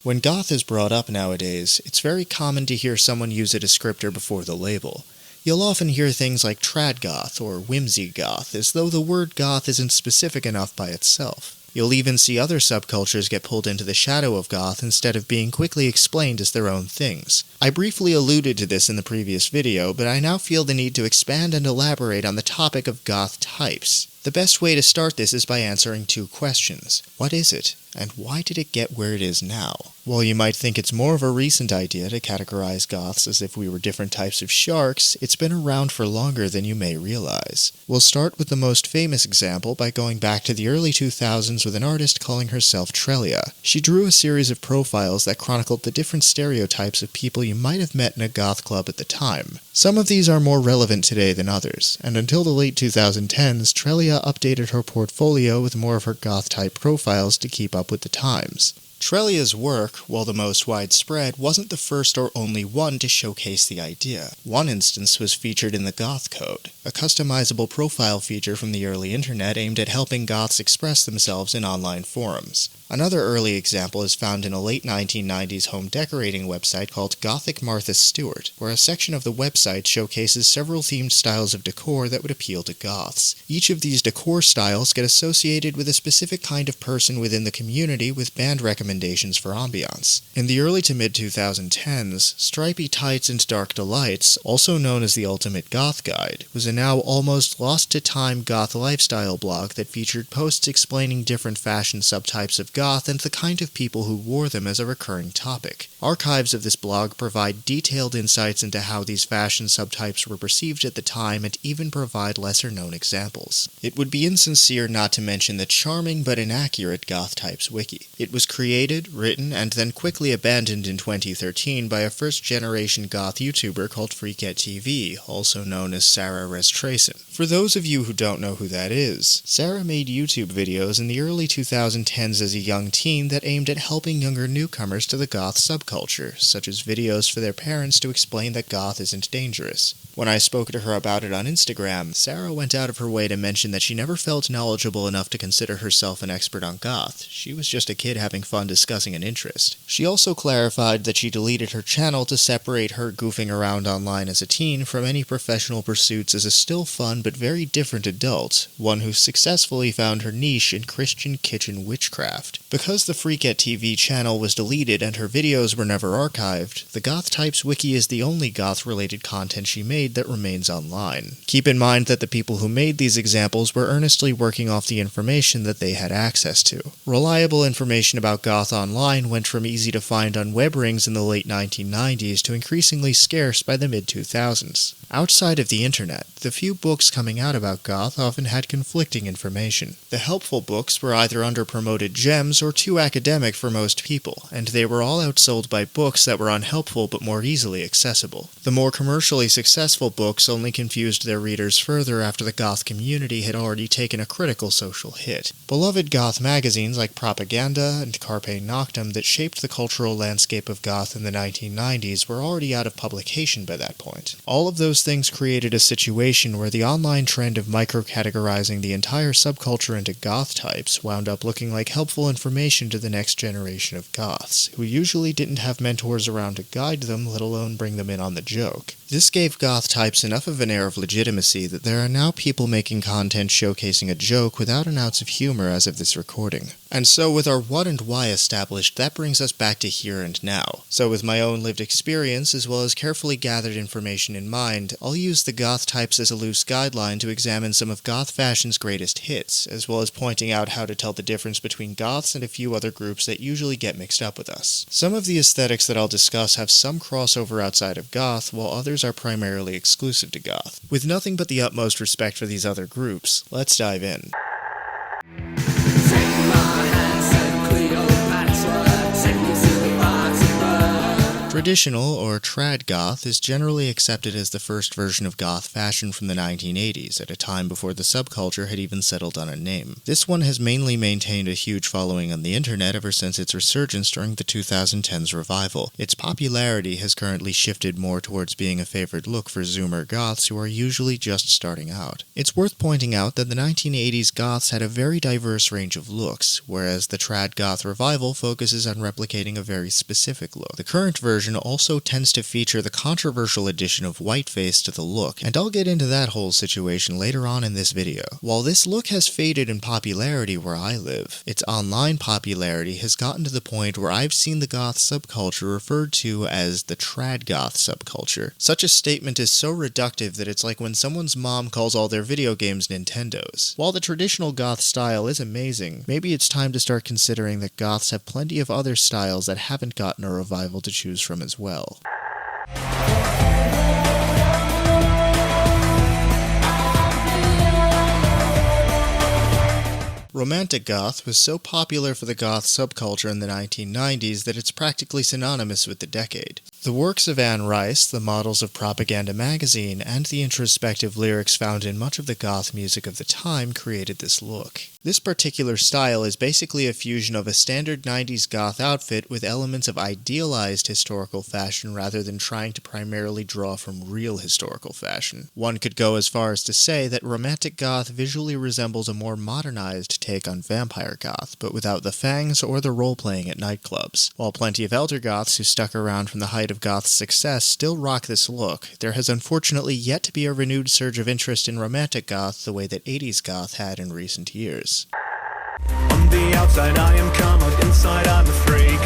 When goth is brought up nowadays, it's very common to hear someone use a descriptor before the label. You'll often hear things like trad goth or whimsy goth, as though the word goth isn't specific enough by itself. You'll even see other subcultures get pulled into the shadow of goth instead of being quickly explained as their own things. I briefly alluded to this in the previous video, but I now feel the need to expand and elaborate on the topic of goth types. The best way to start this is by answering two questions. What is it, and why did it get where it is now? While you might think it's more of a recent idea to categorize goths as if we were different types of sharks, it's been around for longer than you may realize. We'll start with the most famous example by going back to the early 2000s with an artist calling herself Trelia. She drew a series of profiles that chronicled the different stereotypes of people you might have met in a goth club at the time. Some of these are more relevant today than others, and until the late 2010s, Trelia updated her portfolio with more of her goth-type profiles to keep up with the times. Trelia's work, while the most widespread, wasn't the first or only one to showcase the idea. One instance was featured in the Goth Code, a customizable profile feature from the early internet aimed at helping goths express themselves in online forums. Another early example is found in a late 1990s home decorating website called Gothic Martha Stewart, where a section of the website showcases several themed styles of decor that would appeal to goths. Each of these decor styles get associated with a specific kind of person within the community with band recommendations for ambiance. In the early to mid-2010s, Stripy Tights and Dark Delights, also known as the Ultimate Goth Guide, was a now almost lost-to-time goth lifestyle blog that featured posts explaining different fashion subtypes of goth and the kind of people who wore them as a recurring topic. Archives of this blog provide detailed insights into how these fashion subtypes were perceived at the time and even provide lesser-known examples. It would be insincere not to mention the charming but inaccurate Goth Types wiki. It was created, written, and then quickly abandoned in 2013 by a first-generation goth YouTuber called Freaket TV, also known as Sarah Restracin. For those of you who don't know who that is, Sarah made YouTube videos in the early 2010s as a young teen that aimed at helping younger newcomers to the goth subculture, such as videos for their parents to explain that goth isn't dangerous. When I spoke to her about it on Instagram, Sarah went out of her way to mention that she never felt knowledgeable enough to consider herself an expert on goth. She was just a kid having fun discussing an interest. She also clarified that she deleted her channel to separate her goofing around online as a teen from any professional pursuits as a still fun but very different adult, one who successfully found her niche in Christian kitchen witchcraft. Because the Freaket TV channel was deleted and her videos were never archived, the Goth Types wiki is the only goth-related content she made that remains online. Keep in mind that the people who made these examples were earnestly working off the information that they had access to. Reliable information about goth online went from easy to find on web rings in the late 1990s to increasingly scarce by the mid-2000s. Outside of the internet, the few books coming out about goth often had conflicting information. The helpful books were either under-promoted gems or too academic for most people, and they were all outsold by books that were unhelpful but more easily accessible. The more commercially successful books only confused their readers further after the goth community had already taken a critical social hit. Beloved goth magazines like Propaganda and Carpe Noctem that shaped the cultural landscape of goth in the 1990s were already out of publication by that point. All of those things created a situation where the online trend of micro-categorizing the entire subculture into goth types wound up looking like helpful information to the next generation of goths, who usually didn't have mentors around to guide them, let alone bring them in on the joke. This gave goth types enough of an air of legitimacy that there are now people making content showcasing a joke without an ounce of humor as of this recording. And so with our what and why established, that brings us back to here and now. So with my own lived experience, as well as carefully gathered information in mind, I'll use the goth types as a loose guideline to examine some of goth fashion's greatest hits, as well as pointing out how to tell the difference between goths and a few other groups that usually get mixed up with us. Some of the aesthetics that I'll discuss have some crossover outside of goth, while others are primarily exclusive to goth. With nothing but the utmost respect for these other groups, let's dive in. Traditional, or trad goth, is generally accepted as the first version of goth fashion from the 1980s, at a time before the subculture had even settled on a name. This one has mainly maintained a huge following on the internet ever since its resurgence during the 2010s revival. Its popularity has currently shifted more towards being a favored look for Zoomer goths who are usually just starting out. It's worth pointing out that the 1980s goths had a very diverse range of looks, whereas the trad goth revival focuses on replicating a very specific look. The current version also tends to feature the controversial addition of whiteface to the look, and I'll get into that whole situation later on in this video. While this look has faded in popularity where I live, its online popularity has gotten to the point where I've seen the goth subculture referred to as the trad goth subculture. Such a statement is so reductive that it's like when someone's mom calls all their video games Nintendos. While the traditional goth style is amazing, maybe it's time to start considering that goths have plenty of other styles that haven't gotten a revival to choose from as well. Romantic goth was so popular for the goth subculture in the 1990s that it's practically synonymous with the decade. The works of Anne Rice, the models of Propaganda magazine, and the introspective lyrics found in much of the goth music of the time created this look. This particular style is basically a fusion of a standard 90s goth outfit with elements of idealized historical fashion rather than trying to primarily draw from real historical fashion. One could go as far as to say that romantic goth visually resembles a more modernized take on vampire goth, but without the fangs or the role-playing at nightclubs. While plenty of elder goths who stuck around from the height of goth's success still rock this look, there has unfortunately yet to be a renewed surge of interest in romantic goth the way that 80s goth had in recent years. On the outside I am calm, but inside I'm a freak.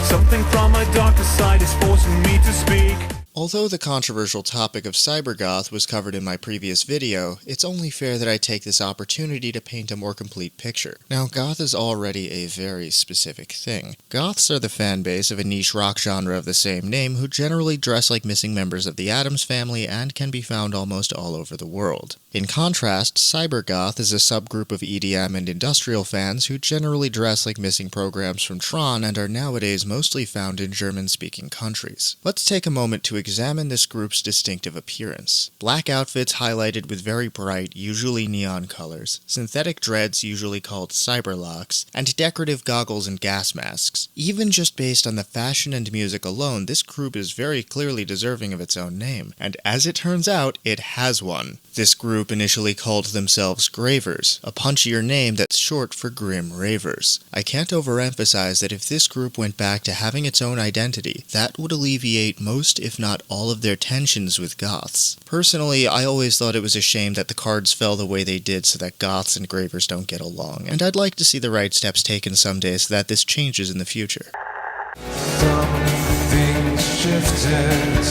Something from my darker side is forcing me to speak. Although the controversial topic of cybergoth was covered in my previous video, it's only fair that I take this opportunity to paint a more complete picture. Now, goth is already a very specific thing. Goths are the fanbase of a niche rock genre of the same name who generally dress like missing members of the Addams Family and can be found almost all over the world. In contrast, cybergoth is a subgroup of EDM and industrial fans who generally dress like missing programs from Tron and are nowadays mostly found in German-speaking countries. Let's take a moment to examine this group's distinctive appearance. Black outfits highlighted with very bright, usually neon colors, synthetic dreads usually called cyberlocks, and decorative goggles and gas masks. Even just based on the fashion and music alone, this group is very clearly deserving of its own name, and as it turns out, it has one. This group initially called themselves Gravers, a punchier name that's short for Grim Ravers. I can't overemphasize that if this group went back to having its own identity, that would alleviate most, if not all, of their tensions with goths. Personally, I always thought it was a shame that the cards fell the way they did so that goths and Gravers don't get along, and I'd like to see the right steps taken someday so that this changes in the future. Something shifted,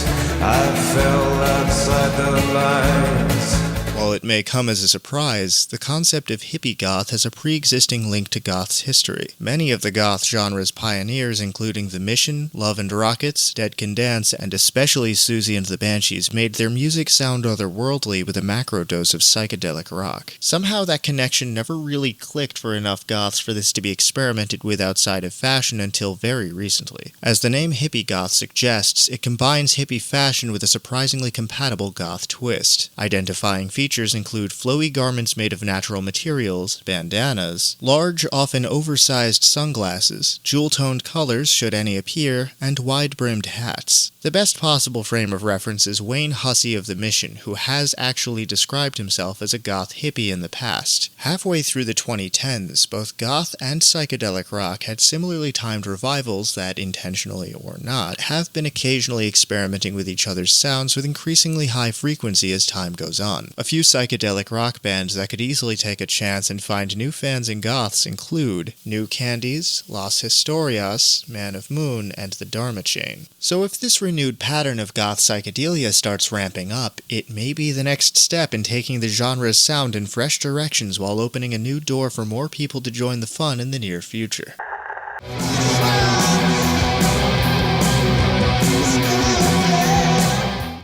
I fell outside the lines. While it may come as a surprise, the concept of hippie goth has a pre-existing link to goth's history. Many of the goth genre's pioneers, including The Mission, Love and Rockets, Dead Can Dance, and especially Susie and the Banshees, made their music sound otherworldly with a macro dose of psychedelic rock. Somehow that connection never really clicked for enough goths for this to be experimented with outside of fashion until very recently. As the name hippie goth suggests, it combines hippie fashion with a surprisingly compatible goth twist. Identifying features include flowy garments made of natural materials, bandanas, large, often oversized sunglasses, jewel-toned colors should any appear, and wide-brimmed hats. The best possible frame of reference is Wayne Hussey of The Mission, who has actually described himself as a goth hippie in the past. Halfway through the 2010s, both goth and psychedelic rock had similarly timed revivals that, intentionally or not, have been occasionally experimenting with each other's sounds with increasingly high frequency as time goes on. A few psychedelic rock bands that could easily take a chance and find new fans in goths include New Candies, Las Historias, Man of Moon, and the Dharma Chain. So if this renewed pattern of goth psychedelia starts ramping up, it may be the next step in taking the genre's sound in fresh directions while opening a new door for more people to join the fun in the near future.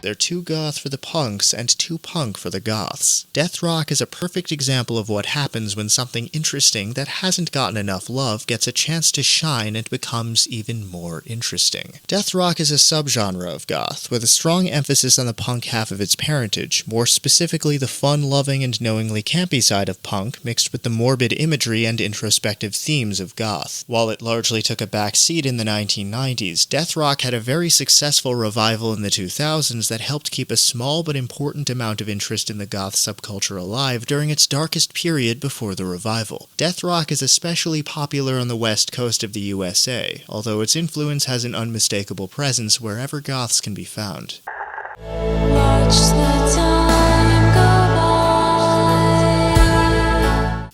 There too goth for the punks and too punk for the goths. Death rock is a perfect example of what happens when something interesting that hasn't gotten enough love gets a chance to shine and becomes even more interesting. Death rock is a subgenre of goth, with a strong emphasis on the punk half of its parentage, more specifically the fun-loving and knowingly campy side of punk mixed with the morbid imagery and introspective themes of goth. While it largely took a back seat in the 1990s, death rock had a very successful revival in the 2000s that helped keep a small but important amount of interest in the goth subculture alive during its darkest period before the revival. Death rock is especially popular on the west coast of the USA, although its influence has an unmistakable presence wherever goths can be found. Watch the time go by.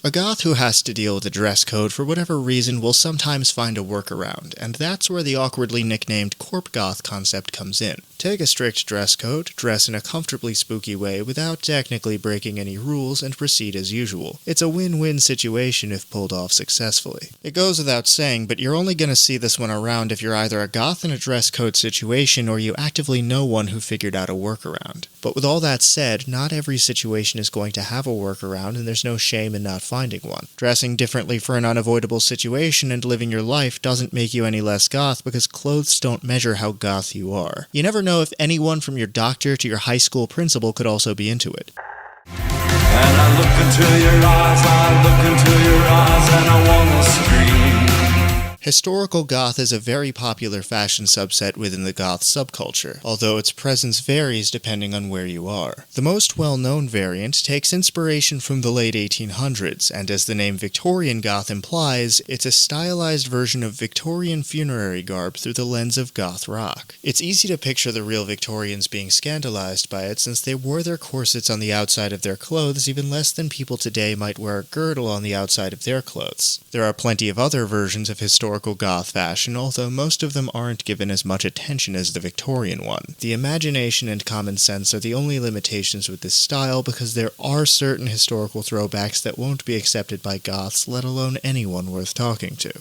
A goth who has to deal with a dress code for whatever reason will sometimes find a workaround, and that's where the awkwardly nicknamed corp goth concept comes in. Take a strict dress code, dress in a comfortably spooky way without technically breaking any rules, and proceed as usual. It's a win-win situation if pulled off successfully. It goes without saying, but you're only going to see this one around if you're either a goth in a dress code situation or you actively know one who figured out a workaround. But with all that said, not every situation is going to have a workaround, and there's no shame in not finding one. Dressing differently for an unavoidable situation and living your life doesn't make you any less goth because clothes don't measure how goth you are. You never know if anyone from your doctor to your high school principal could also be into it. And I look into your eyes, and I wanna scream. Historical goth is a very popular fashion subset within the goth subculture, although its presence varies depending on where you are. The most well-known variant takes inspiration from the late 1800s, and as the name Victorian goth implies, it's a stylized version of Victorian funerary garb through the lens of goth rock. It's easy to picture the real Victorians being scandalized by it since they wore their corsets on the outside of their clothes even less than people today might wear a girdle on the outside of their clothes. There are plenty of other versions of historical goth fashion, although most of them aren't given as much attention as the Victorian one. The imagination and common sense are the only limitations with this style because there are certain historical throwbacks that won't be accepted by goths, let alone anyone worth talking to.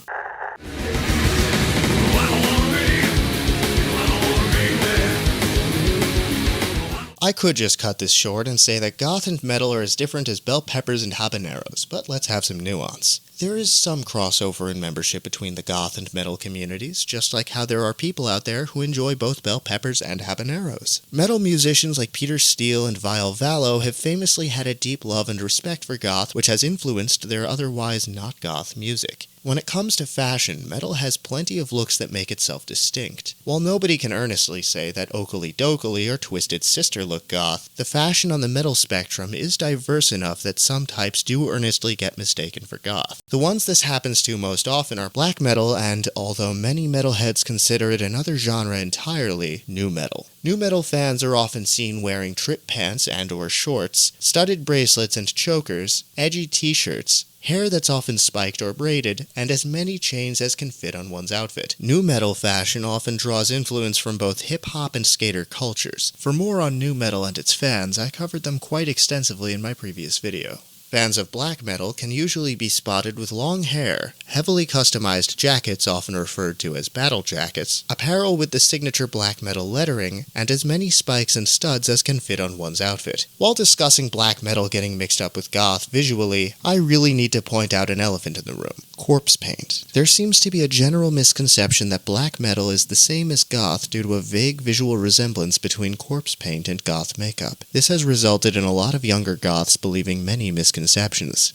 I could just cut this short and say that goth and metal are as different as bell peppers and habaneros, but let's have some nuance. There is some crossover in membership between the goth and metal communities, just like how there are people out there who enjoy both bell peppers and habaneros. Metal musicians like Peter Steele and Vile Vallow have famously had a deep love and respect for goth, which has influenced their otherwise not goth music. When it comes to fashion, metal has plenty of looks that make itself distinct. While nobody can earnestly say that Oakley Dokley or Twisted Sister look goth, the fashion on the metal spectrum is diverse enough that some types do earnestly get mistaken for goth. The ones this happens to most often are black metal and, although many metalheads consider it another genre entirely, nu metal. Nu metal fans are often seen wearing trip pants and or shorts, studded bracelets and chokers, edgy t-shirts, hair that's often spiked or braided, and as many chains as can fit on one's outfit. Nu metal fashion often draws influence from both hip-hop and skater cultures. For more on nu metal and its fans, I covered them quite extensively in my previous video. Fans of black metal can usually be spotted with long hair, heavily customized jackets often referred to as battle jackets, apparel with the signature black metal lettering, and as many spikes and studs as can fit on one's outfit. While discussing black metal getting mixed up with goth visually, I really need to point out an elephant in the room: corpse paint. There seems to be a general misconception that black metal is the same as goth due to a vague visual resemblance between corpse paint and goth makeup. This has resulted in a lot of younger goths believing many misconceptions,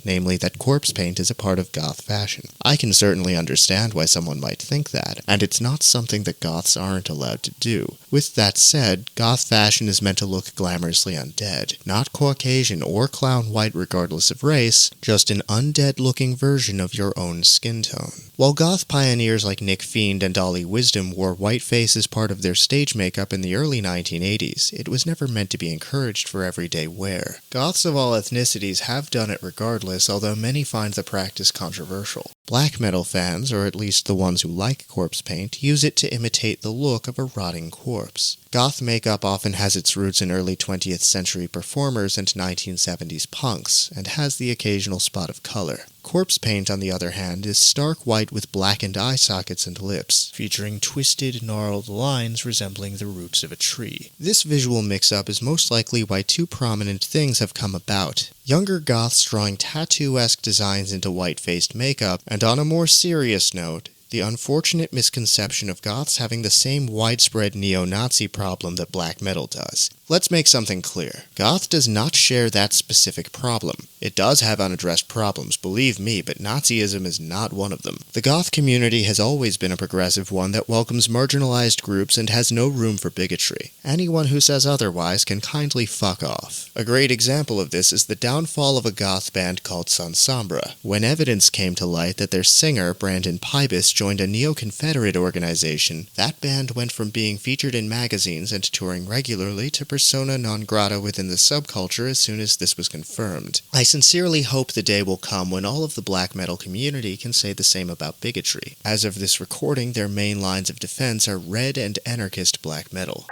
namely that corpse paint is a part of goth fashion. I can certainly understand why someone might think that, and it's not something that goths aren't allowed to do. With that said, goth fashion is meant to look glamorously undead, not Caucasian or clown white regardless of race, just an undead-looking version of your own skin tone. While goth pioneers like Nick Fiend and Ollie Wisdom wore whiteface as part of their stage makeup in the early 1980s, it was never meant to be encouraged for everyday wear. Goths of all ethnicities have done it regardless, although many find the practice controversial. Black metal fans, or at least the ones who like corpse paint, use it to imitate the look of a rotting corpse. Goth makeup often has its roots in early 20th century performers and 1970s punks, and has the occasional spot of color. Corpse paint, on the other hand, is stark white with blackened eye sockets and lips, featuring twisted, gnarled lines resembling the roots of a tree. This visual mix-up is most likely why two prominent things have come about. Younger goths drawing tattoo-esque designs into white-faced makeup, and on a more serious note, the unfortunate misconception of goths having the same widespread neo-Nazi problem that black metal does. Let's make something clear. Goth does not share that specific problem. It does have unaddressed problems, believe me, but Nazism is not one of them. The goth community has always been a progressive one that welcomes marginalized groups and has no room for bigotry. Anyone who says otherwise can kindly fuck off. A great example of this is the downfall of a goth band called Sansombra. When evidence came to light that their singer, Brandon Pybus, joined a neo-Confederate organization, that band went from being featured in magazines and touring regularly to persona non grata within the subculture as soon as this was confirmed. I sincerely hope the day will come when all of the black metal community can say the same about bigotry. As of this recording, their main lines of defense are red and anarchist black metal.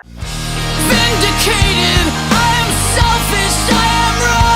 Vindicated, I am selfish, I am wrong!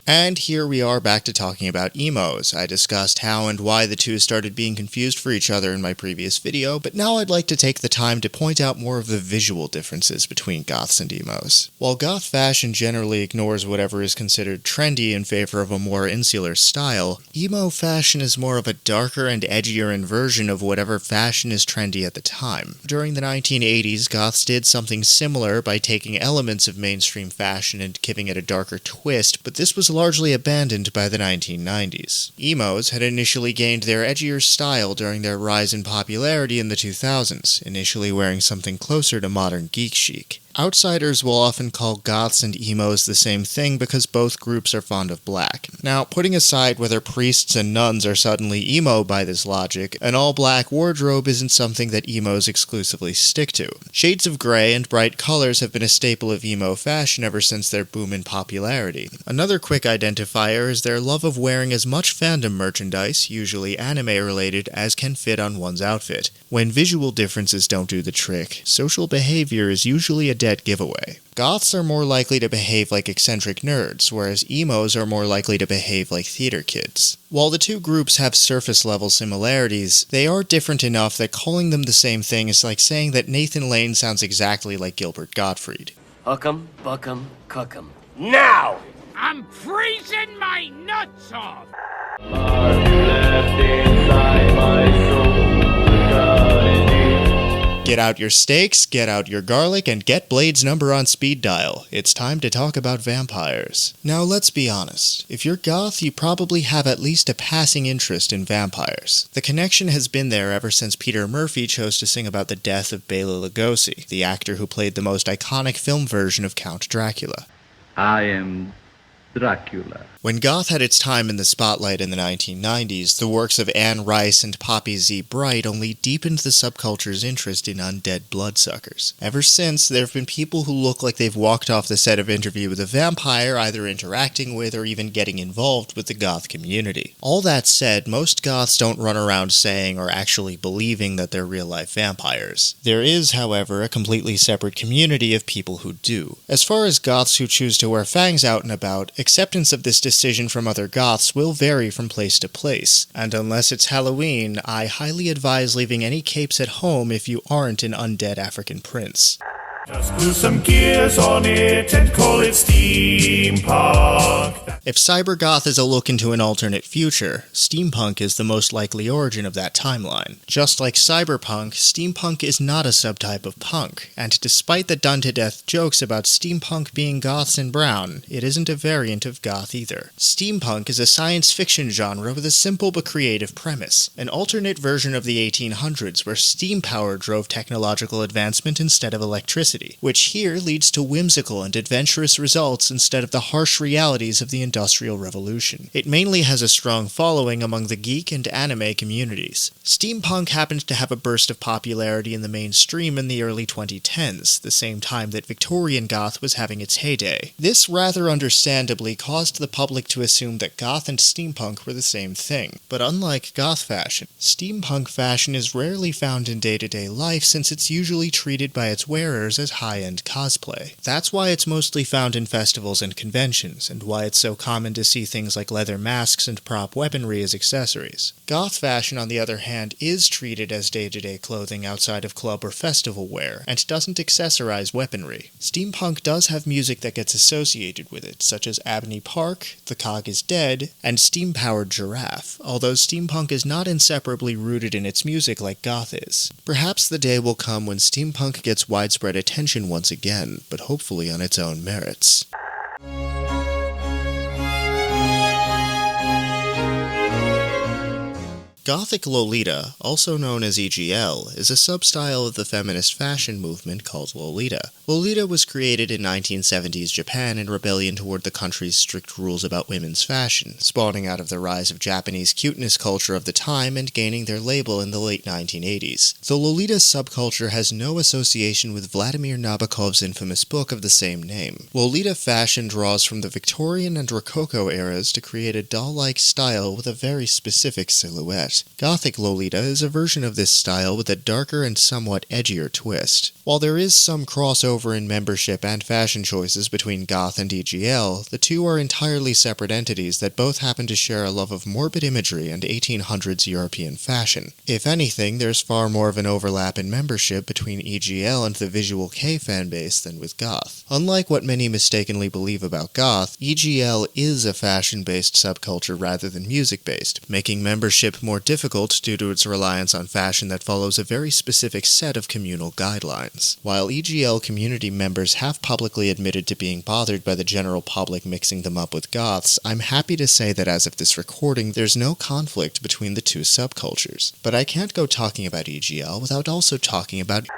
And here we are back to talking about emos. I discussed how and why the two started being confused for each other in my previous video, but now I'd like to take the time to point out more of the visual differences between goths and emos. While goth fashion generally ignores whatever is considered trendy in favor of a more insular style, emo fashion is more of a darker and edgier inversion of whatever fashion is trendy at the time. During the 1980s, goths did something similar by taking elements of mainstream fashion and giving it a darker twist, but this was largely abandoned by the 1990s. Emos had initially gained their edgier style during their rise in popularity in the 2000s, initially wearing something closer to modern geek chic. Outsiders will often call goths and emos the same thing because both groups are fond of black. Now, putting aside whether priests and nuns are suddenly emo by this logic, an all-black wardrobe isn't something that emos exclusively stick to. Shades of grey and bright colors have been a staple of emo fashion ever since their boom in popularity. Another quick identifier is their love of wearing as much fandom merchandise, usually anime-related, as can fit on one's outfit. When visual differences don't do the trick, social behavior is usually a dead giveaway. Goths are more likely to behave like eccentric nerds, whereas emos are more likely to behave like theater kids. While the two groups have surface-level similarities, they are different enough that calling them the same thing is like saying that Nathan Lane sounds exactly like Gilbert Gottfried. Hook 'em, buck 'em, cook 'em. Now! I'm freezing my nuts off! Get out your steaks, get out your garlic, and get Blade's number on speed dial. It's time to talk about vampires. Now let's be honest. If you're goth, you probably have at least a passing interest in vampires. The connection has been there ever since Peter Murphy chose to sing about the death of Bela Lugosi, the actor who played the most iconic film version of Count Dracula. I am Dracula. When goth had its time in the spotlight in the 1990s, the works of Anne Rice and Poppy Z. Bright only deepened the subculture's interest in undead bloodsuckers. Ever since, there have been people who look like they've walked off the set of Interview with a Vampire, either interacting with or even getting involved with the goth community. All that said, most goths don't run around saying or actually believing that they're real-life vampires. There is, however, a completely separate community of people who do. As far as goths who choose to wear fangs out and about, acceptance of this decision from other goths will vary from place to place, and unless it's Halloween, I highly advise leaving any capes at home if you aren't an undead African prince. Just glue some gears on it and call it steampunk. If cybergoth is a look into an alternate future, steampunk is the most likely origin of that timeline. Just like cyberpunk, steampunk is not a subtype of punk, and despite the done-to-death jokes about steampunk being goths in brown, it isn't a variant of goth either. Steampunk is a science fiction genre with a simple but creative premise, an alternate version of the 1800s where steam power drove technological advancement instead of electricity. eccentricity, which here leads to whimsical and adventurous results instead of the harsh realities of the Industrial Revolution. It mainly has a strong following among the geek and anime communities. Steampunk happened to have a burst of popularity in the mainstream in the early 2010s, the same time that Victorian goth was having its heyday. This rather understandably caused the public to assume that goth and steampunk were the same thing. But unlike goth fashion, steampunk fashion is rarely found in day-to-day life since it's usually treated by its wearers as high-end cosplay. That's why it's mostly found in festivals and conventions, and why it's so common to see things like leather masks and prop weaponry as accessories. Goth fashion, on the other hand, is treated as day-to-day clothing outside of club or festival wear, and doesn't accessorize weaponry. Steampunk does have music that gets associated with it, such as Abney Park, The Cog is Dead, and Steam-Powered Giraffe, although steampunk is not inseparably rooted in its music like goth is. Perhaps the day will come when steampunk gets widespread attention once again, but hopefully on its own merits. Gothic Lolita, also known as EGL, is a sub-style of the feminist fashion movement called Lolita. Lolita was created in 1970s Japan in rebellion toward the country's strict rules about women's fashion, spawning out of the rise of Japanese cuteness culture of the time and gaining their label in the late 1980s. The Lolita subculture has no association with Vladimir Nabokov's infamous book of the same name. Lolita fashion draws from the Victorian and Rococo eras to create a doll-like style with a very specific silhouette. Gothic Lolita is a version of this style with a darker and somewhat edgier twist. While there is some crossover in membership and fashion choices between Goth and EGL, the two are entirely separate entities that both happen to share a love of morbid imagery and 1800s European fashion. If anything, there's far more of an overlap in membership between EGL and the Visual Kei fanbase than with Goth. Unlike what many mistakenly believe about Goth, EGL is a fashion-based subculture rather than music-based, making membership more difficult due to its reliance on fashion that follows a very specific set of communal guidelines. While EGL community members have publicly admitted to being bothered by the general public mixing them up with goths, I'm happy to say that as of this recording, there's no conflict between the two subcultures. But I can't go talking about EGL without also talking about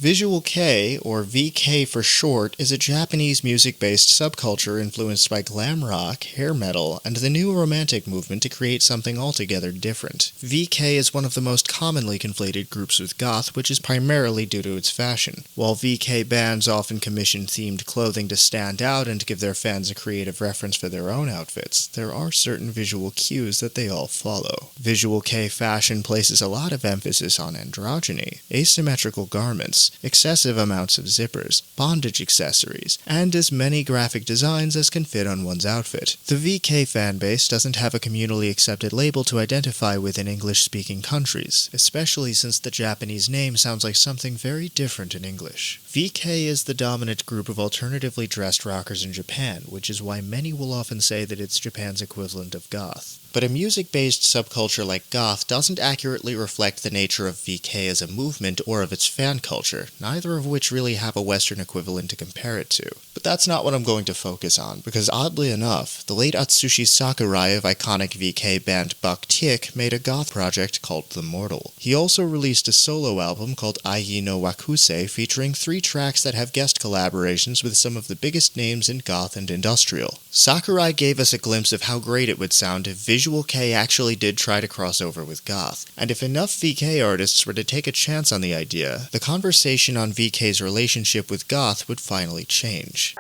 Visual Kei, or VK for short, is a Japanese music-based subculture influenced by glam rock, hair metal, and the new romantic movement to create something altogether different. VK is one of the most commonly conflated groups with goth, which is primarily due to its fashion. While VK bands often commission themed clothing to stand out and give their fans a creative reference for their own outfits, there are certain visual cues that they all follow. Visual Kei fashion places a lot of emphasis on androgyny, asymmetrical garments, excessive amounts of zippers, bondage accessories, and as many graphic designs as can fit on one's outfit. The VK fanbase doesn't have a communally accepted label to identify with in English-speaking countries, especially since the Japanese name sounds like something very different in English. VK is the dominant group of alternatively dressed rockers in Japan, which is why many will often say that it's Japan's equivalent of goth. But a music-based subculture like goth doesn't accurately reflect the nature of VK as a movement or of its fan culture, neither of which really have a Western equivalent to compare it to. But that's not what I'm going to focus on, because oddly enough, the late Atsushi Sakurai of iconic VK band Buck Tick made a goth project called The Mortal. He also released a solo album called Ai no Wakuse featuring 3 tracks that have guest collaborations with some of the biggest names in goth and industrial. Sakurai gave us a glimpse of how great it would sound if Visual Kei actually did try to cross over with goth, and if enough VK artists were to take a chance on the idea, the conversation on VK's relationship with goth would finally change.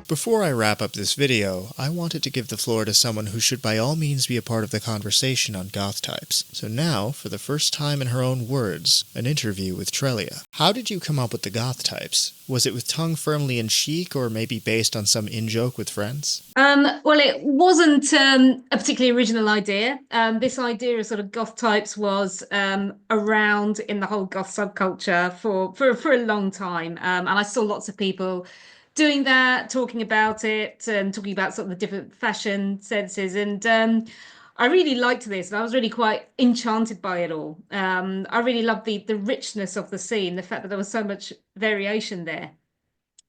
Before I wrap up this video, I wanted to give the floor to someone who should by all means be a part of the conversation on goth types. So now, for the first time in her own words, an interview with Trelia. How did you come up with the goth types? Was it with tongue firmly in cheek, or maybe based on some in-joke with friends? Well, it wasn't a particularly original idea. This idea of sort of goth types was around in the whole goth subculture for a long time. And I saw lots of people doing that, talking about it, and talking about sort of the different fashion senses. And I really liked this, and I was really quite enchanted by it all. I really loved the richness of the scene, the fact that there was so much variation there.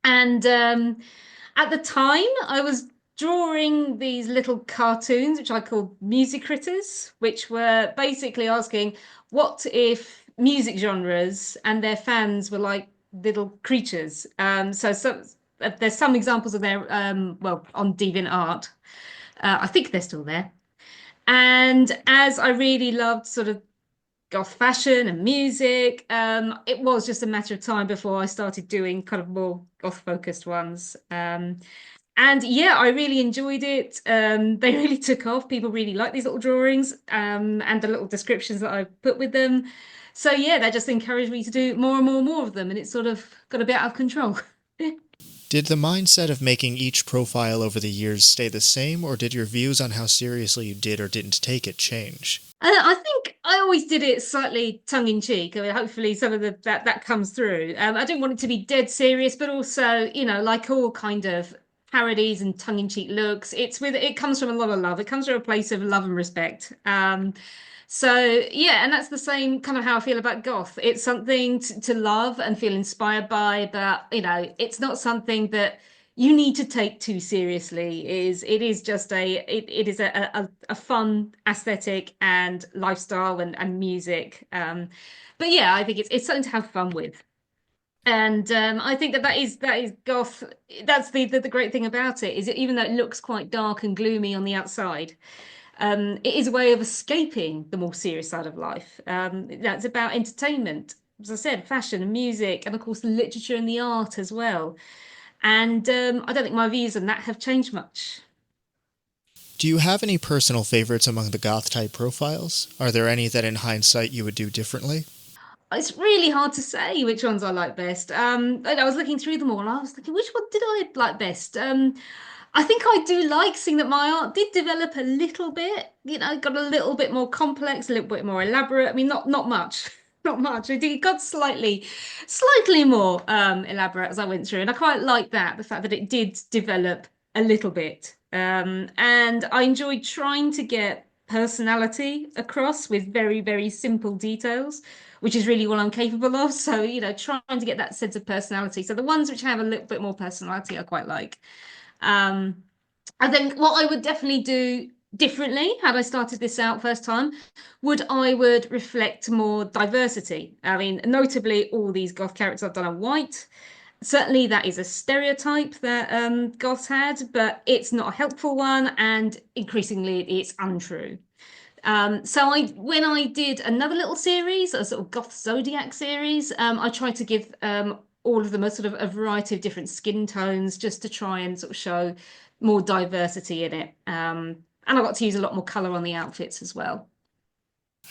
And at the time, I was drawing these little cartoons, which I called music critters, which were basically asking, what if music genres and their fans were like little creatures? So there's some examples of their, well, on DeviantArt. I think they're still there. And as I really loved sort of goth fashion and music, it was just a matter of time before I started doing kind of more goth focused ones. And yeah, I really enjoyed it. They really took off. People really like these little drawings, and the little descriptions that I put with them. So yeah, that just encouraged me to do more and more and more of them, and it sort of got a bit out of control. Did the mindset of making each profile over the years stay the same, or did your views on how seriously you did or didn't take it change? I think I always did it slightly tongue in cheek. I mean, hopefully some of that comes through. I didn't want it to be dead serious, but also, like all kind of parodies and tongue in cheek looks, it comes from a lot of love. It comes from a place of love and respect. So yeah, and that's the same kind of how I feel about goth. It's something to love and feel inspired by, but it's not something that you need to take too seriously. It is just it is a fun aesthetic and lifestyle and music. But yeah, I think it's something to have fun with. And I think that is goth. That's the great thing about it, is that even though it looks quite dark and gloomy on the outside, it is a way of escaping the more serious side of life. That's about entertainment, as I said, fashion and music, and of course the literature and the art as well. And I don't think my views on that have changed much. Do you have any personal favorites among the goth type profiles? Are there any that in hindsight you would do differently? It's really hard to say which ones I like best. I was looking through them all, and I was thinking, which one did I like best? I think I do like seeing that my art did develop a little bit. Got a little bit more complex, a little bit more elaborate. I mean, not much, not much. It got slightly more elaborate as I went through, and I quite like that, the fact that it did develop a little bit. And I enjoyed trying to get personality across with very, very simple details, which is really what I'm capable of. So, trying to get that sense of personality. So the ones which have a little bit more personality, I quite like. I think what I would definitely do differently had I started this out first time would reflect more diversity. I mean, notably, all these goth characters I've done are white. Certainly, that is a stereotype that goths had, but it's not a helpful one, and increasingly, it's untrue. So when I did another little series, a sort of goth zodiac series, I tried to give all of them a sort of a variety of different skin tones, just to try and sort of show more diversity in it. And I got to use a lot more color on the outfits as well.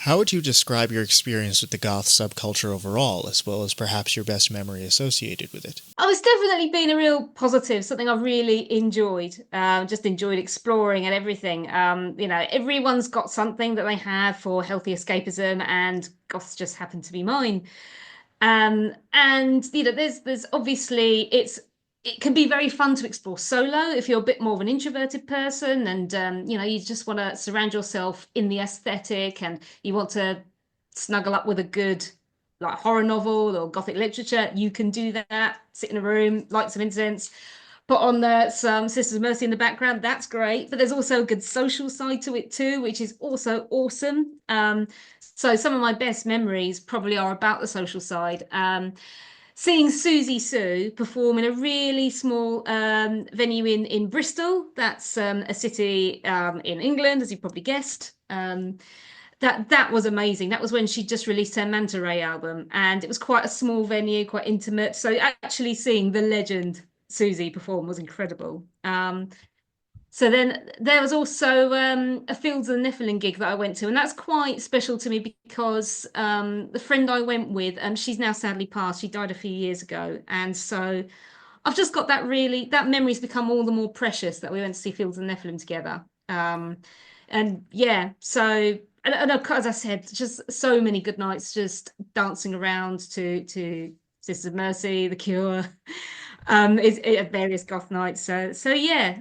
How would you describe your experience with the goth subculture overall, as well as perhaps your best memory associated with it? Oh, it's definitely been a real positive, something I've really enjoyed. Just enjoyed exploring and everything. Everyone's got something that they have for healthy escapism, and goths just happen to be mine. And there's obviously it can be very fun to explore solo if you're a bit more of an introverted person, and you just want to surround yourself in the aesthetic, and you want to snuggle up with a good like horror novel or gothic literature. You can do that, sit in a room, light some incense, put on some Sisters of Mercy in the background. That's great. But there's also a good social side to it too, which is also awesome. So some of my best memories probably are about the social side. Seeing Susie Sue perform in a really small venue in Bristol. That's a city in England, as you probably guessed. That was amazing. That was when she just released her Manta Ray album, and it was quite a small venue, quite intimate. So actually seeing the legend Susie perform was incredible. So then there was also a Fields of the Nephilim gig that I went to, and that's quite special to me because the friend I went with, she's now sadly passed. She died a few years ago, and so I've just got that memory's become all the more precious that we went to see Fields of the Nephilim together. And yeah, so and as I said, just so many good nights, just dancing around to Sisters of Mercy, The Cure, at various goth nights. So yeah.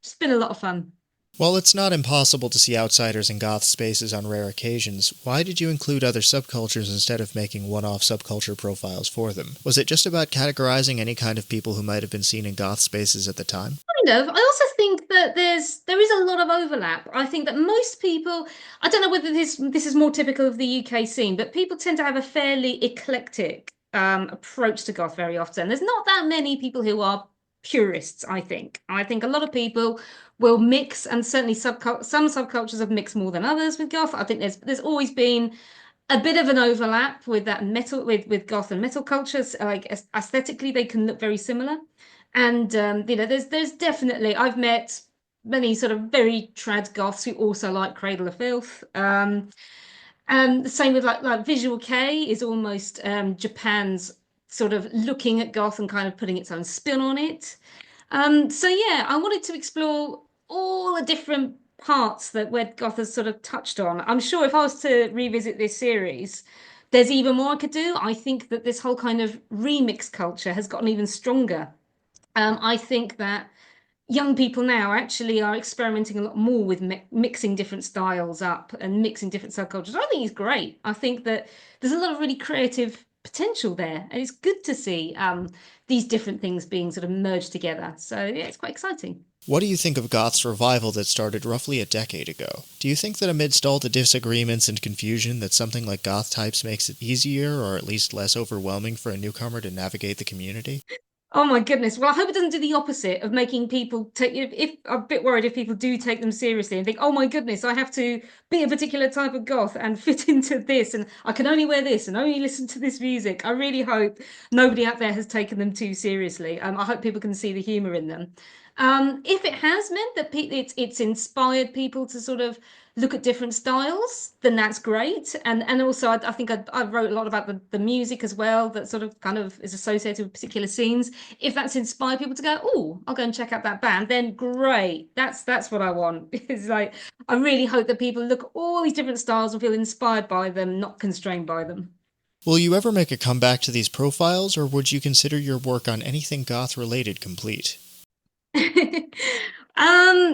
It's been a lot of fun. While it's not impossible to see outsiders in goth spaces on rare occasions, why did you include other subcultures instead of making one-off subculture profiles for them? Was it just about categorizing any kind of people who might have been seen in goth spaces at the time? of. I also think that there is a lot of overlap. I think that most people, I don't know whether this is more typical of the UK scene, but people tend to have a fairly eclectic approach to goth very often. There's not that many people who are purists, I think. I think a lot of people will mix, and certainly some subcultures have mixed more than others with goth. I think there's always been a bit of an overlap with that metal with goth and metal cultures. Like aesthetically, they can look very similar. And there's definitely I've met many sort of very trad goths who also like Cradle of Filth. And the same with like Visual K is almost Japan's sort of looking at goth and kind of putting its own spin on it. So yeah, I wanted to explore all the different parts that where goth has sort of touched on. I'm sure if I was to revisit this series, there's even more I could do. I think that this whole kind of remix culture has gotten even stronger. I think that young people now actually are experimenting a lot more with mixing different styles up and mixing different subcultures. I think it's great. I think that there's a lot of really creative potential there, and it's good to see these different things being sort of merged together. So yeah, it's quite exciting. What do you think of Goth's revival that started roughly a decade ago? Do you think that amidst all the disagreements and confusion that something like Goth types makes it easier or at least less overwhelming for a newcomer to navigate the community? Oh my goodness. Well, I hope it doesn't do the opposite of making people take, if I'm a bit worried if people do take them seriously and think, oh my goodness, I have to be a particular type of goth and fit into this, and I can only wear this and only listen to this music. I really hope nobody out there has taken them too seriously. I hope people can see the humor in them. If it has meant that it's inspired people to sort of look at different styles, then that's great. And also, I think I wrote a lot about the music as well, that sort of kind of is associated with particular scenes. If that's inspired people to go, oh, I'll go and check out that band, then great. That's what I want. It's like, I really hope that people look at all these different styles and feel inspired by them, not constrained by them. Will you ever make a comeback to these profiles, or would you consider your work on anything goth-related complete?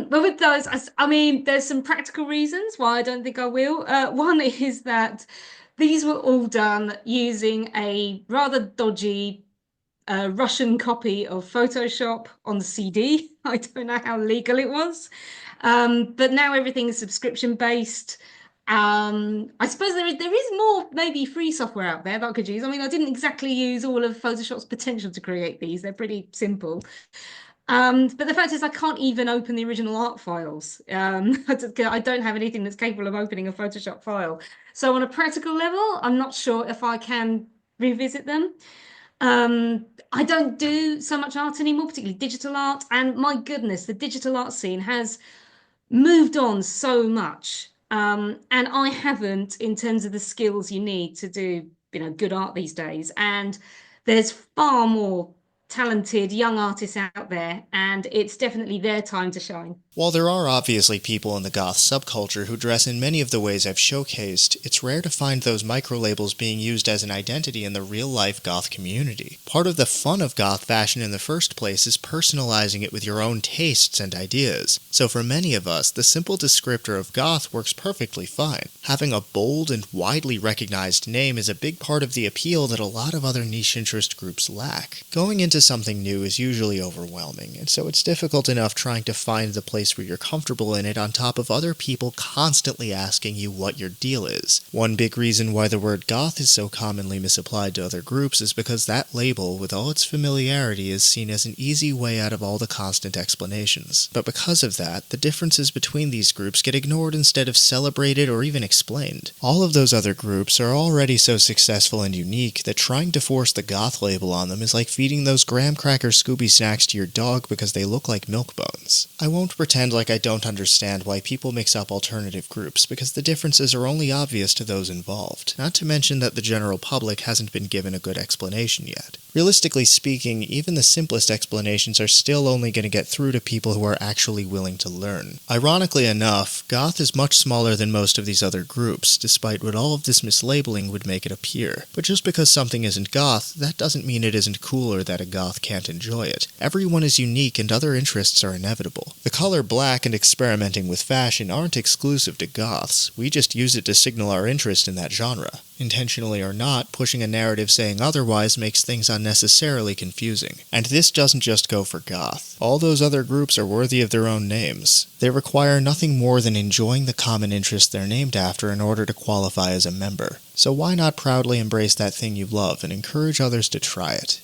But with those, I mean, there's some practical reasons why I don't think I will. One is that these were all done using a rather dodgy Russian copy of Photoshop on the CD. I don't know how legal it was. But now everything is subscription based. I suppose there is more maybe free software out there that I could use. I mean, I didn't exactly use all of Photoshop's potential to create these. They're pretty simple. But the fact is, I can't even open the original art files. I don't have anything that's capable of opening a Photoshop file. So on a practical level, I'm not sure if I can revisit them. I don't do so much art anymore, particularly digital art. And my goodness, the digital art scene has moved on so much. And I haven't, in terms of the skills you need to do, good art these days. And there's far more talented young artists out there, and it's definitely their time to shine. While there are obviously people in the goth subculture who dress in many of the ways I've showcased, it's rare to find those microlabels being used as an identity in the real-life goth community. Part of the fun of goth fashion in the first place is personalizing it with your own tastes and ideas. So for many of us, the simple descriptor of goth works perfectly fine. Having a bold and widely recognized name is a big part of the appeal that a lot of other niche interest groups lack. Going into something new is usually overwhelming, and so it's difficult enough trying to find the place where you're comfortable in it on top of other people constantly asking you what your deal is. One big reason why the word goth is so commonly misapplied to other groups is because that label, with all its familiarity, is seen as an easy way out of all the constant explanations. But because of that, the differences between these groups get ignored instead of celebrated or even explained. All of those other groups are already so successful and unique that trying to force the goth label on them is like feeding those graham cracker Scooby snacks to your dog because they look like milk bones. I won't pretend like I don't understand why people mix up alternative groups, because the differences are only obvious to those involved, not to mention that the general public hasn't been given a good explanation yet. Realistically speaking, even the simplest explanations are still only going to get through to people who are actually willing to learn. Ironically enough, goth is much smaller than most of these other groups, despite what all of this mislabeling would make it appear. But just because something isn't goth, that doesn't mean it isn't cool or that a goth can't enjoy it. Everyone is unique and other interests are inevitable. The color black and experimenting with fashion aren't exclusive to goths. We just use it to signal our interest in that genre. Intentionally or not, pushing a narrative saying otherwise makes things unnecessarily confusing. And this doesn't just go for Goth. All those other groups are worthy of their own names. They require nothing more than enjoying the common interest they're named after in order to qualify as a member. So why not proudly embrace that thing you love and encourage others to try it?